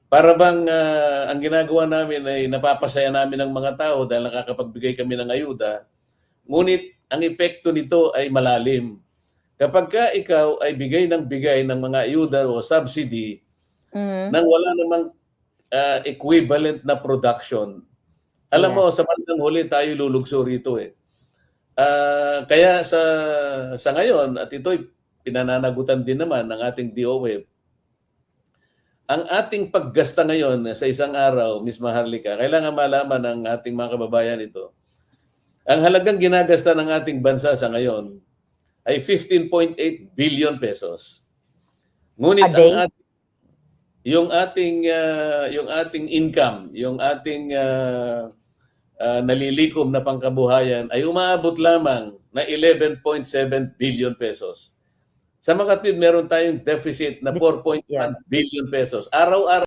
Para bang ang ginagawa namin ay napapasaya namin ang mga tao dahil nakakapagbigay kami ng ayuda, ngunit ang epekto nito ay malalim. Kapagka ikaw ay bigay ng mga ayuda o subsidy Mhm. nang wala namang equivalent na production, alam mo Yes. sa bandang huli tayo lulugso rito, eh. Kaya sa ngayon at ito'y pinananagutan din naman ng ating DOE, ang ating paggasta ngayon sa isang araw, Miss Maharlika, kailangan malaman ng ating mga kababayan ito. Ang halagang ginagasta ng ating bansa sa ngayon ay 15.8 billion pesos. A Ngunit day? yung ating income, yung ating nalilikom na pangkabuhayan ay umaabot lamang na 11.7 billion pesos. Sa makatwid, meron tayong deficit na Deficit, 4.1 yeah. billion pesos. Araw-araw